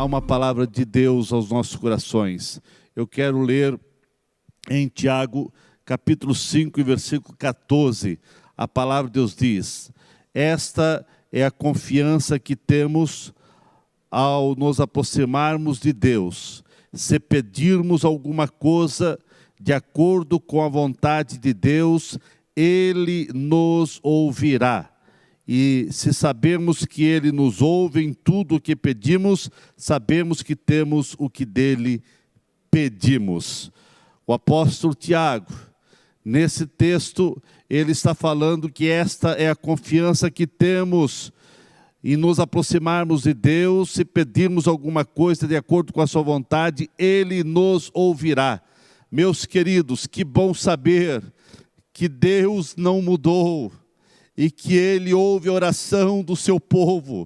a uma palavra de Deus aos nossos corações. Eu quero ler em Tiago, capítulo 5, versículo 14. A palavra de Deus diz: esta é a confiança que temos ao nos aproximarmos de Deus. Se pedirmos alguma coisa de acordo com a vontade de Deus, Ele nos ouvirá. E se sabermos que Ele nos ouve em tudo o que pedimos, sabemos que temos o que dele pedimos. O apóstolo Tiago, nesse texto, ele está falando que esta é a confiança que temos em nos aproximarmos de Deus. Se pedirmos alguma coisa de acordo com a sua vontade, Ele nos ouvirá. Meus queridos, que bom saber que Deus não mudou e que Ele ouve a oração do seu povo,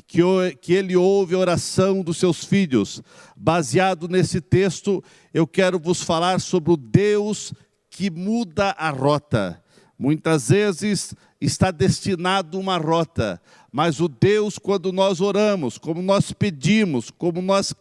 que Ele ouve a oração dos seus filhos. Baseado nesse texto, eu quero vos falar sobre o Deus que muda a rota. Muitas vezes está destinado uma rota, mas o Deus, quando nós oramos, como nós pedimos, como nós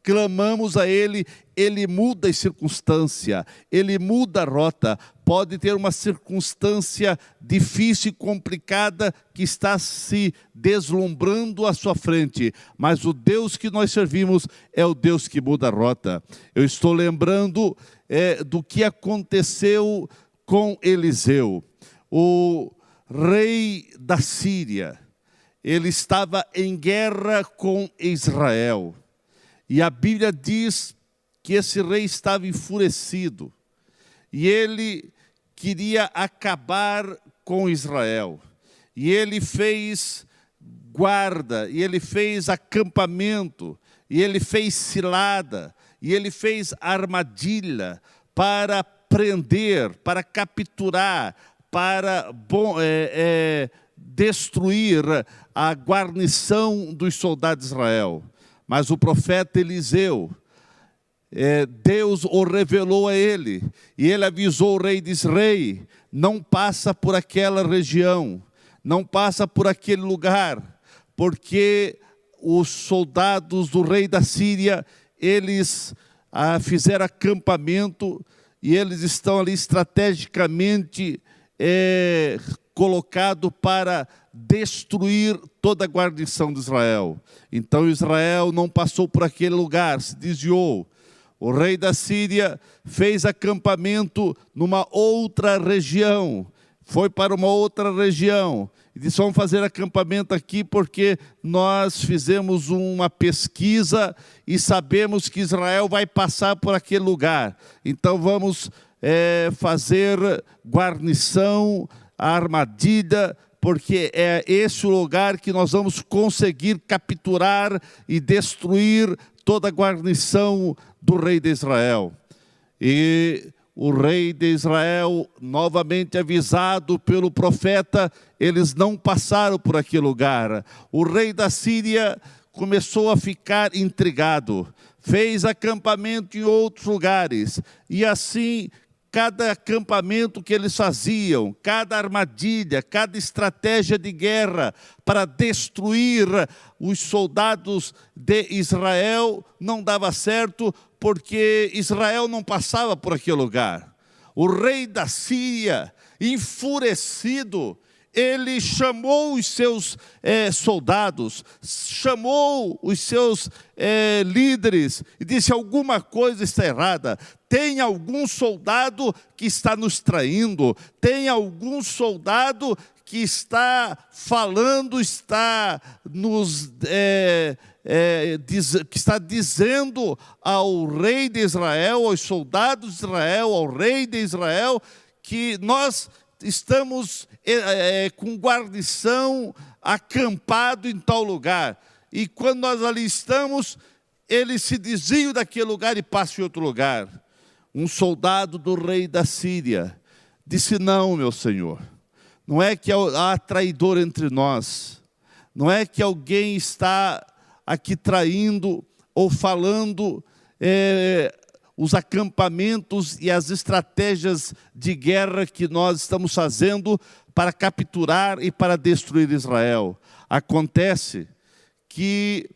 clamamos a Ele, Ele muda a circunstância, Ele muda a rota. Pode ter uma circunstância difícil e complicada que está se deslumbrando à sua frente, mas o Deus que nós servimos é o Deus que muda a rota. Eu estou lembrando do que aconteceu com Eliseu. O rei da Síria, ele estava em guerra com Israel. E a Bíblia diz que esse rei estava enfurecido. E ele queria acabar com Israel. E ele fez guarda, e ele fez acampamento, e ele fez cilada, e ele fez armadilha para prender, para capturar, para destruir a guarnição dos soldados de Israel. Mas o profeta Eliseu, Deus o revelou a ele, e ele avisou o rei de Israel: não passa por aquela região, não passa por aquele lugar, porque os soldados do rei da Síria, eles fizeram acampamento, e eles estão ali estrategicamente colocado para destruir toda a guarnição de Israel. Então Israel não passou por aquele lugar, se desviou. O rei da Síria fez acampamento numa outra região, foi para uma outra região, e disse: vamos fazer acampamento aqui porque nós fizemos uma pesquisa e sabemos que Israel vai passar por aquele lugar. Então vamos fazer guarnição, armadilha, porque é esse o lugar que nós vamos conseguir capturar e destruir toda a guarnição do rei de Israel. E o rei de Israel, novamente avisado pelo profeta, eles não passaram por aquele lugar. O rei da Síria começou a ficar intrigado, fez acampamento em outros lugares, e assim cada acampamento que eles faziam, cada armadilha, cada estratégia de guerra para destruir os soldados de Israel não dava certo, porque Israel não passava por aquele lugar. O rei da Síria, enfurecido, ele chamou os seus soldados, chamou os seus líderes e disse: alguma coisa está errada. Tem algum soldado que está nos traindo, tem algum soldado que está falando, está nos que está dizendo ao rei de Israel, aos soldados de Israel, ao rei de Israel, que nós estamos com guarnição acampado em tal lugar. E quando nós ali estamos, eles se desviam daquele lugar e passam em outro lugar. Um soldado do rei da Síria disse: não, meu senhor, não é que há traidor entre nós, não é que alguém está aqui traindo ou falando os acampamentos e as estratégias de guerra que nós estamos fazendo para capturar e para destruir Israel. Acontece que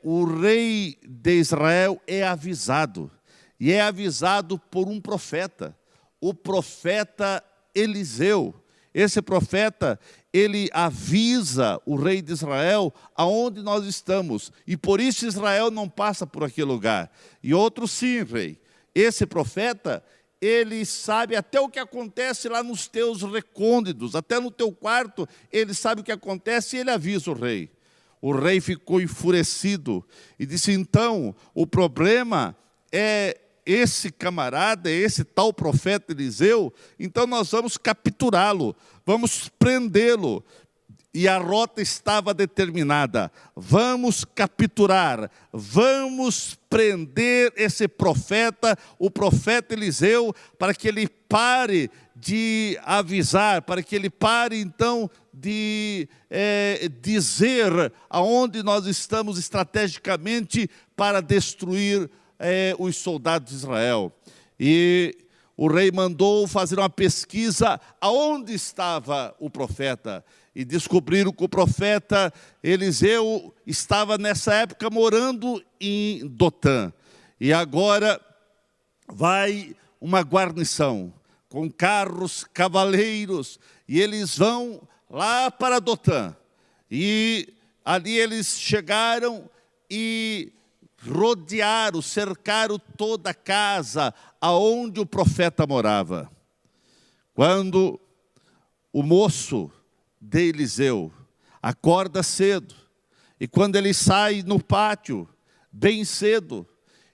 o rei de Israel é avisado. E é avisado por um profeta, o profeta Eliseu. Esse profeta, ele avisa o rei de Israel aonde nós estamos. E por isso Israel não passa por aquele lugar. E outro sim, rei. Esse profeta, ele sabe até o que acontece lá nos teus recônditos, até no teu quarto, ele sabe o que acontece e ele avisa o rei. O rei ficou enfurecido e disse, então, o problema é esse camarada, esse tal profeta Eliseu, então nós vamos capturá-lo, vamos prendê-lo. E a rota estava determinada, vamos capturar, vamos prender esse profeta, o profeta Eliseu, para que ele pare de avisar, para que ele pare então de dizer aonde nós estamos estrategicamente para destruir os soldados de Israel. E o rei mandou fazer uma pesquisa aonde estava o profeta. E descobriram que o profeta Eliseu estava nessa época morando em Dotã. E agora vai uma guarnição com carros, cavaleiros, e eles vão lá para Dotã. E ali eles chegaram e rodearam, cercaram toda a casa aonde o profeta morava. Quando o moço de Eliseu acorda cedo, e quando ele sai no pátio, bem cedo,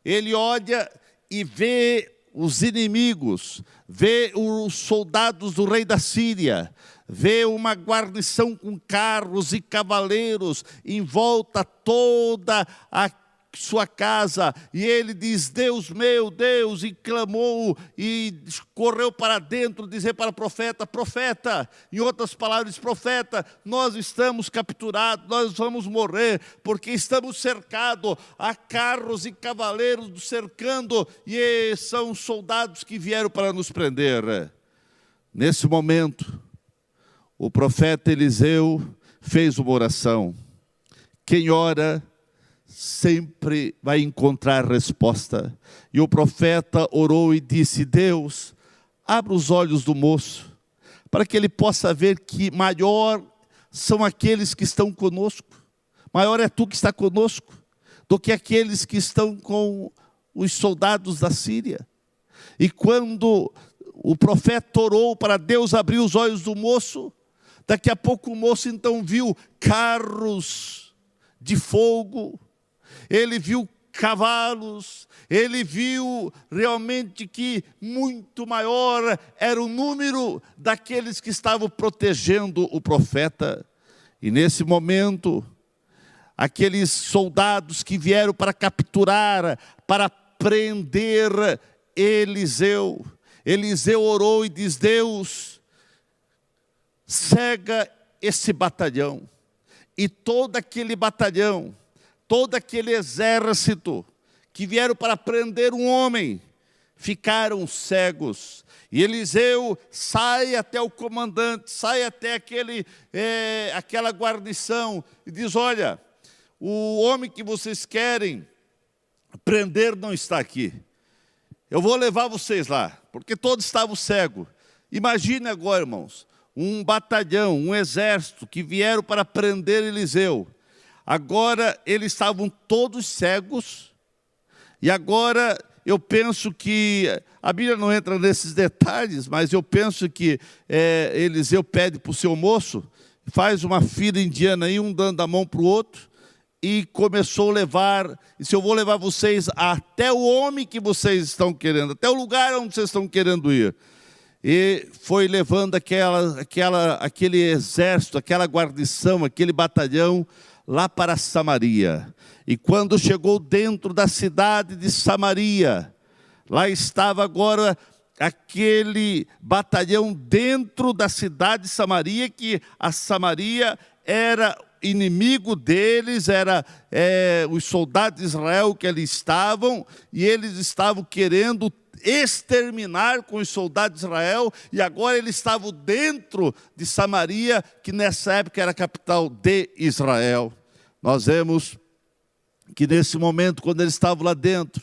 ele olha e vê os inimigos, vê os soldados do rei da Síria, vê uma guarnição com carros e cavaleiros em volta toda a sua casa, e ele diz, Deus meu, Deus, e clamou, e correu para dentro, dizer para o profeta, profeta, em outras palavras, profeta, nós estamos capturados, nós vamos morrer, porque estamos cercados, há carros e cavaleiros cercando, e são soldados que vieram para nos prender. Nesse momento, o profeta Eliseu fez uma oração. Quem ora sempre vai encontrar resposta. E o profeta orou e disse, Deus, abra os olhos do moço, para que ele possa ver que maior são aqueles que estão conosco, maior é tu que está conosco, do que aqueles que estão com os soldados da Síria. E quando o profeta orou para Deus abrir os olhos do moço, daqui a pouco o moço então viu carros de fogo, ele viu cavalos, ele viu realmente que muito maior era o número daqueles que estavam protegendo o profeta. E nesse momento, aqueles soldados que vieram para capturar, para prender Eliseu, Eliseu orou e diz, Deus, cega esse batalhão, e todo aquele batalhão, todo aquele exército que vieram para prender um homem, ficaram cegos. E Eliseu sai até o comandante, sai até aquela guarnição e diz, olha, o homem que vocês querem prender não está aqui. Eu vou levar vocês lá, porque todos estavam cegos. Imagine agora, irmãos, um batalhão, um exército que vieram para prender Eliseu. Agora eles estavam todos cegos, e agora eu penso que, a Bíblia não entra nesses detalhes, mas eu penso que Eliseu pede para o seu moço, faz uma fila indiana aí, um dando a mão para o outro, e começou a levar, e se eu vou levar vocês até o homem que vocês estão querendo, até o lugar onde vocês estão querendo ir. E foi levando aquele exército, aquela guarnição, aquele batalhão, lá para Samaria. E quando chegou dentro da cidade de Samaria, lá estava agora aquele batalhão dentro da cidade de Samaria, que a Samaria era inimigo deles, era os soldados de Israel que ali estavam, e eles estavam querendo exterminar com os soldados de Israel, e agora eles estavam dentro de Samaria, que nessa época era a capital de Israel. Nós vemos que nesse momento, quando eles estavam lá dentro,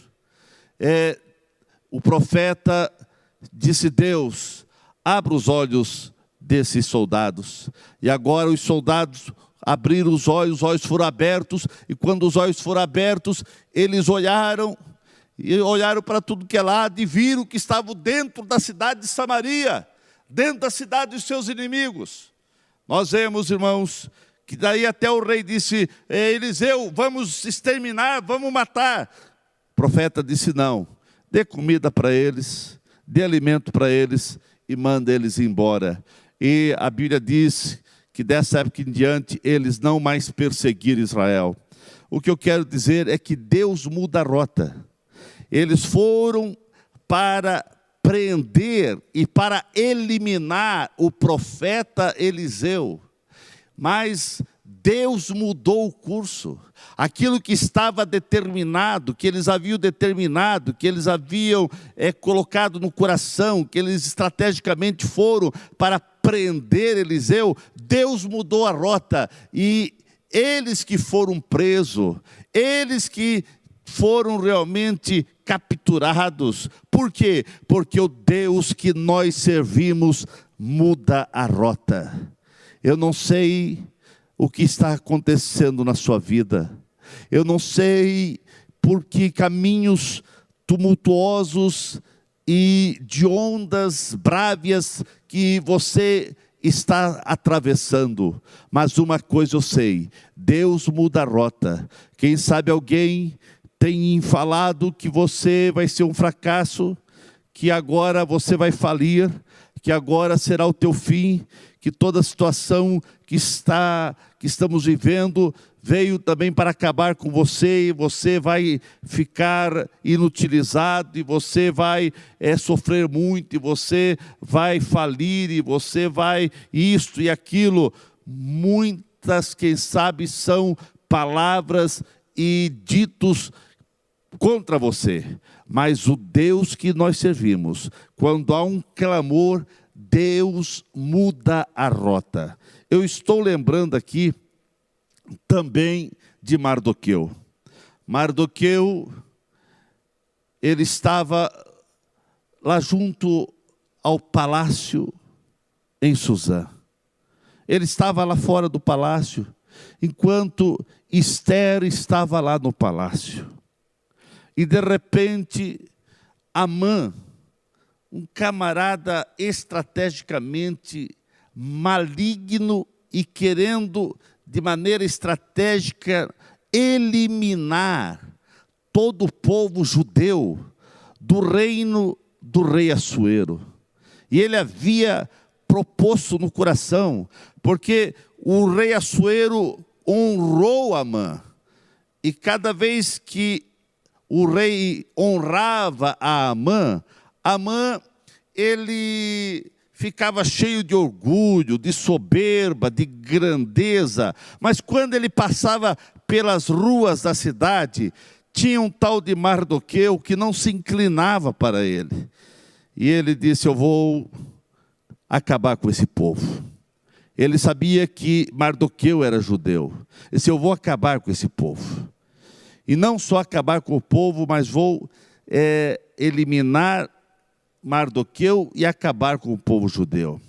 o profeta disse: Deus, abra os olhos desses soldados. E agora os soldados abriram os olhos foram abertos, e quando os olhos foram abertos, eles olharam para tudo que é lado e viram que estavam dentro da cidade de Samaria, dentro da cidade dos seus inimigos. Nós vemos, irmãos, que daí até o rei disse: Eliseu, vamos exterminar, vamos matar. O profeta disse: não, dê comida para eles, dê alimento para eles e manda eles embora. E a Bíblia diz que dessa época em diante eles não mais perseguiram Israel. O que eu quero dizer é que Deus muda a rota. Eles foram para prender e para eliminar o profeta Eliseu, mas Deus mudou o curso. Aquilo que estava determinado, que eles haviam determinado, que eles haviam colocado no coração, que eles estrategicamente foram para prender Eliseu, Deus mudou a rota, e eles que foram presos, eles que foram realmente capturados. Por quê? Porque o Deus que nós servimos muda a rota. Eu não sei o que está acontecendo na sua vida. Eu não sei por que caminhos tumultuosos e de ondas brávias que você está atravessando. Mas uma coisa eu sei: Deus muda a rota. Quem sabe alguém tem falado que você vai ser um fracasso, que agora você vai falir, que agora será o teu fim, que toda a situação que estamos vivendo veio também para acabar com você, e você vai ficar inutilizado, e você vai sofrer muito, e você vai falir, e você vai isto e aquilo. Muitas, quem sabe, são palavras e ditos contra você, mas o Deus que nós servimos, quando há um clamor, Deus muda a rota. Eu estou lembrando aqui também de Mardoqueu. Mardoqueu, ele estava lá junto ao palácio em Suzã. Ele estava lá fora do palácio, enquanto Ester estava lá no palácio. E de repente, Amã, um camarada estrategicamente maligno e querendo de maneira estratégica eliminar todo o povo judeu do reino do rei Assuero. E ele havia proposto no coração, porque o rei Assuero honrou Amã, e cada vez que o rei honrava a Amã, ele ficava cheio de orgulho, de soberba, de grandeza. Mas quando ele passava pelas ruas da cidade, tinha um tal de Mardoqueu que não se inclinava para ele. E ele disse: eu vou acabar com esse povo. Ele sabia que Mardoqueu era judeu. Ele disse: eu vou acabar com esse povo. E não só acabar com o povo, mas vou eliminar Mardoqueu e acabar com o povo judeu.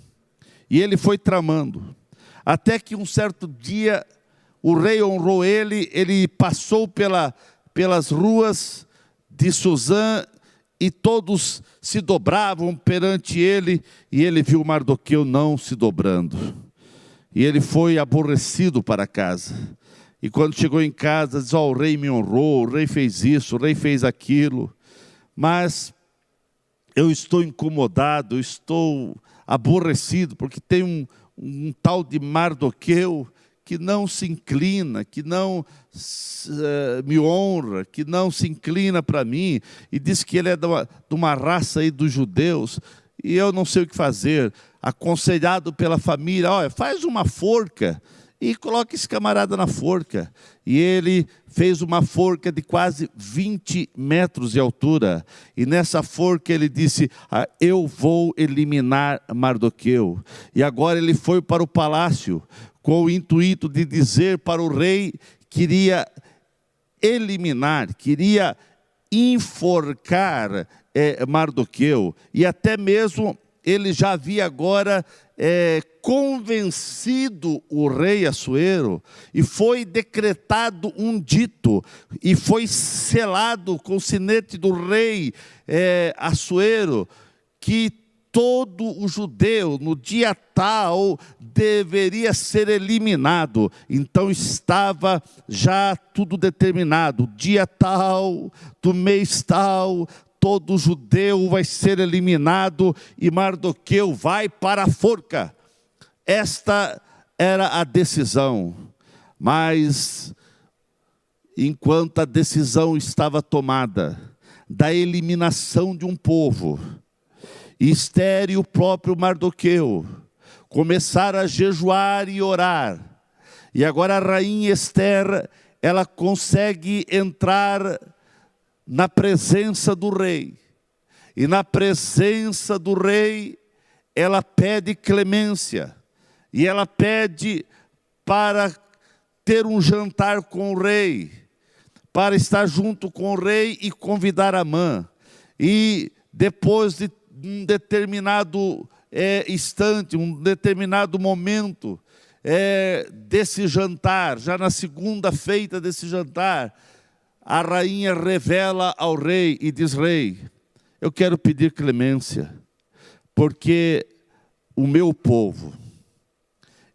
E ele foi tramando, até que um certo dia o rei honrou ele, ele passou pelas ruas de Suzã, e todos se dobravam perante ele, e ele viu Mardoqueu não se dobrando. E ele foi aborrecido para casa. E quando chegou em casa, diz: o rei me honrou, o rei fez isso, o rei fez aquilo. Mas eu estou incomodado, eu estou aborrecido, porque tem um tal de Mardoqueu que não se inclina, que não me honra, que não se inclina para mim, e diz que ele é de uma raça aí dos judeus, e eu não sei o que fazer. Aconselhado pela família: olha, faz uma forca e coloca esse camarada na forca. E ele fez uma forca de quase 20 metros de altura. E nessa forca ele disse: eu vou eliminar Mardoqueu. E agora ele foi para o palácio com o intuito de dizer para o rei que iria eliminar, queria enforcar Mardoqueu, e até mesmo ele já havia agora convencido o rei Assuero, e foi decretado um dito, e foi selado com o sinete do rei Assuero, que todo o judeu, no dia tal, deveria ser eliminado. Então estava já tudo determinado, dia tal, do mês tal, todo judeu vai ser eliminado, e Mardoqueu vai para a forca. Esta era a decisão, mas enquanto a decisão estava tomada, da eliminação de um povo, Ester e o próprio Mardoqueu começaram a jejuar e orar, e agora a rainha Ester, ela consegue entrar na presença do rei, e na presença do rei, ela pede clemência, e ela pede para ter um jantar com o rei, para estar junto com o rei e convidar Amã. E depois de um determinado instante, um determinado momento desse jantar, já na segunda feita desse jantar, a rainha revela ao rei e diz: rei, eu quero pedir clemência, porque o meu povo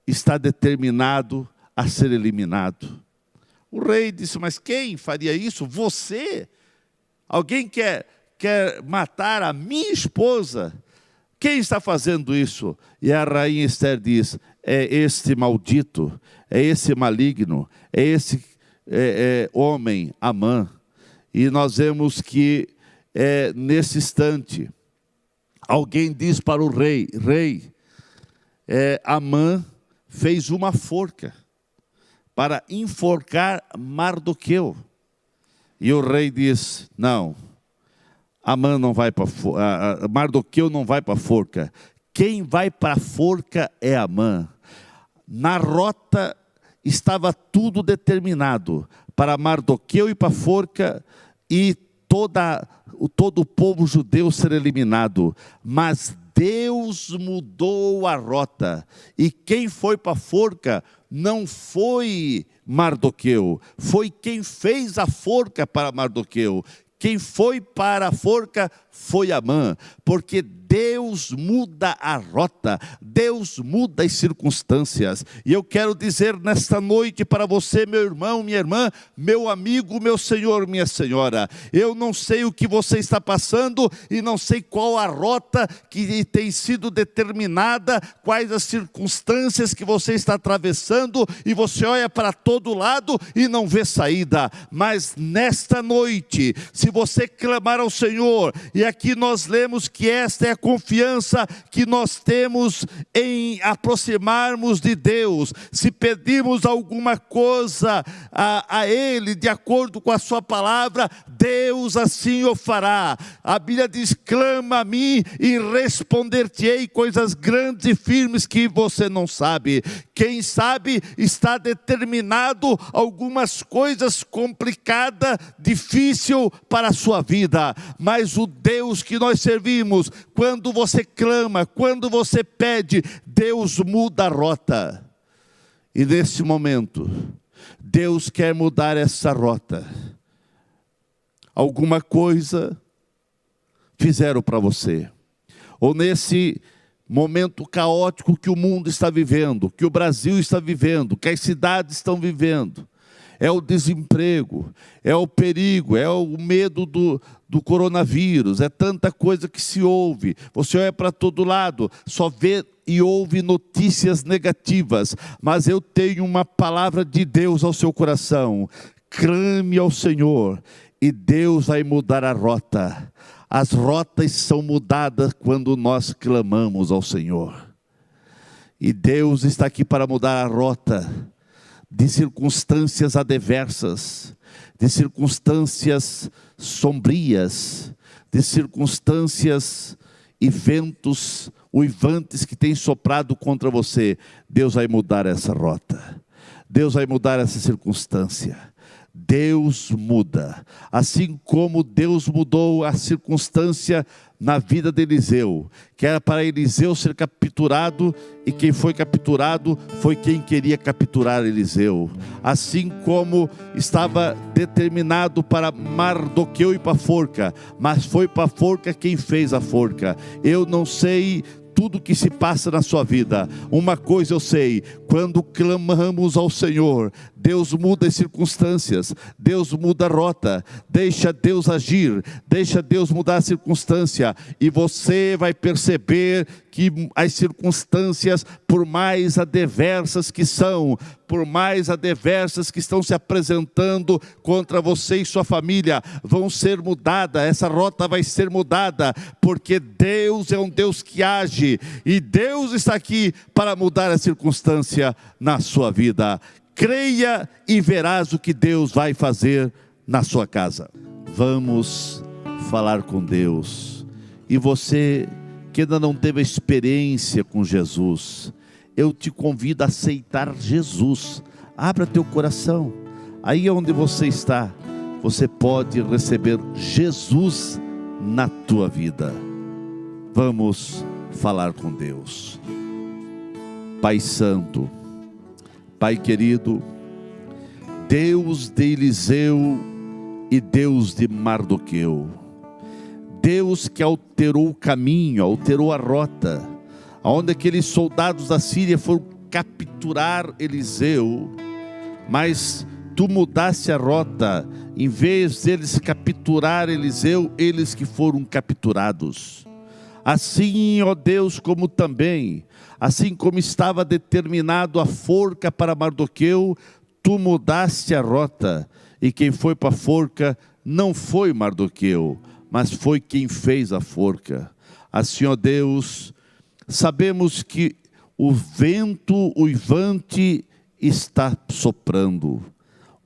está determinado a ser eliminado. O rei disse: mas quem faria isso? Você? Alguém quer matar a minha esposa? Quem está fazendo isso? E a rainha Ester diz: é este maldito, é esse maligno, é esse homem, Amã. E nós vemos que nesse instante, alguém diz para o rei: rei, Amã fez uma forca para enforcar Mardoqueu. E o rei diz: não, Amã não vai para Mardoqueu não vai para a forca. Quem vai para a forca é Amã. Na rota estava tudo determinado para Mardoqueu ir para a forca e todo o povo judeu ser eliminado. Mas Deus mudou a rota, e quem foi para a forca não foi Mardoqueu, foi quem fez a forca para Mardoqueu. Quem foi para a forca foi Amã, porque Deus muda a rota, Deus muda as circunstâncias. E eu quero dizer nesta noite para você, meu irmão, minha irmã, meu amigo, meu senhor, minha senhora, eu não sei o que você está passando, e não sei qual a rota que tem sido determinada, quais as circunstâncias que você está atravessando, e você olha para todo lado e não vê saída. Mas nesta noite, se você clamar ao Senhor, e aqui nós lemos que esta é a confiança que nós temos em aproximarmos de Deus. Se pedirmos alguma coisa a Ele, de acordo com a sua palavra, Deus assim o fará. A Bíblia diz: clama a mim e responder-te-ei coisas grandes e firmes que você não sabe. Quem sabe está determinado algumas coisas complicadas, difícil para a sua vida, mas o Deus que nós servimos, quando você clama, quando você pede, Deus muda a rota. E nesse momento, Deus quer mudar essa rota. Alguma coisa fizeram para você, ou nesse momento caótico que o mundo está vivendo, que o Brasil está vivendo, que as cidades estão vivendo, é o desemprego, é o perigo, é o medo do coronavírus, é tanta coisa que se ouve, você olha para todo lado, só vê e ouve notícias negativas, mas eu tenho uma palavra de Deus ao seu coração: clame ao Senhor, e Deus vai mudar a rota. As rotas são mudadas quando nós clamamos ao Senhor, e Deus está aqui para mudar a rota de circunstâncias adversas, de circunstâncias sombrias, de circunstâncias e ventos uivantes que têm soprado contra você. Deus vai mudar essa rota, Deus vai mudar essa circunstância, Deus muda, assim como Deus mudou a circunstância na vida de Eliseu, que era para Eliseu ser capturado, e quem foi capturado foi quem queria capturar Eliseu. Assim como estava determinado para Mardoqueu ir para a forca, mas foi para a forca quem fez a forca. Eu não sei tudo que se passa na sua vida. Uma coisa eu sei: quando clamamos ao Senhor, Deus muda as circunstâncias, Deus muda a rota. Deixa Deus agir, deixa Deus mudar a circunstância, e você vai perceber que as circunstâncias, por mais adversas que são, por mais adversas que estão se apresentando contra você e sua família, vão ser mudadas. Essa rota vai ser mudada, porque Deus é um Deus que age, e Deus está aqui para mudar a circunstância na sua vida. Creia e verás o que Deus vai fazer na sua casa. Vamos falar com Deus. E você que ainda não teve a experiência com Jesus, eu te convido a aceitar Jesus. Abra teu coração. Aí onde você está, você pode receber Jesus na tua vida. Vamos falar com Deus. Pai Santo, Pai querido, Deus de Eliseu e Deus de Mardoqueu, Deus que alterou o caminho, alterou a rota, onde aqueles soldados da Síria foram capturar Eliseu, mas tu mudaste a rota. Em vez deles capturar Eliseu, eles que foram capturados. Assim, ó Deus, como também, assim como estava determinado a forca para Mardoqueu, tu mudaste a rota, e quem foi para a forca não foi Mardoqueu, mas foi quem fez a forca. Assim, ó Deus, sabemos que o vento uivante está soprando,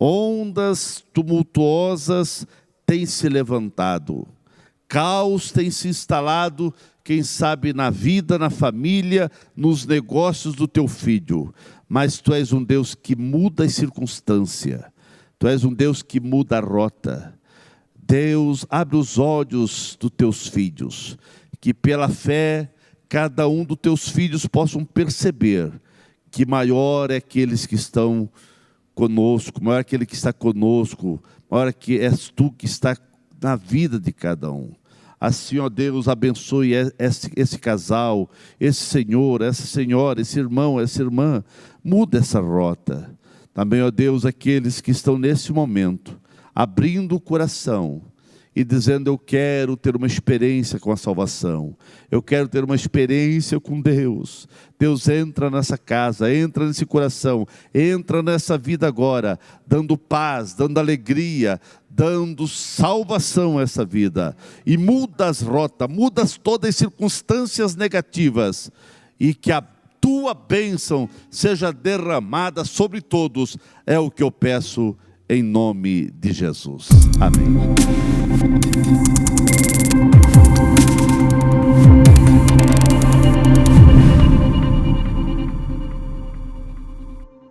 ondas tumultuosas têm se levantado, caos tem se instalado, quem sabe na vida, na família, nos negócios do teu filho. Mas tu és um Deus que muda a circunstância, tu és um Deus que muda a rota. Deus, abre os olhos dos teus filhos, que pela fé cada um dos teus filhos possam perceber que maior é aqueles que estão conosco, maior é aquele que está conosco, maior é que és tu que está na vida de cada um. Assim, ó Deus, abençoe esse casal, esse senhor, essa senhora, esse irmão, essa irmã. Muda essa rota. Também, ó Deus, aqueles que estão nesse momento abrindo o coração e dizendo: eu quero ter uma experiência com a salvação, eu quero ter uma experiência com Deus. Deus, entra nessa casa, entra nesse coração, entra nessa vida agora, dando paz, dando alegria, dando salvação a essa vida, e muda as rotas, muda todas as circunstâncias negativas, e que a tua bênção seja derramada sobre todos. É o que eu peço em nome de Jesus. Amém.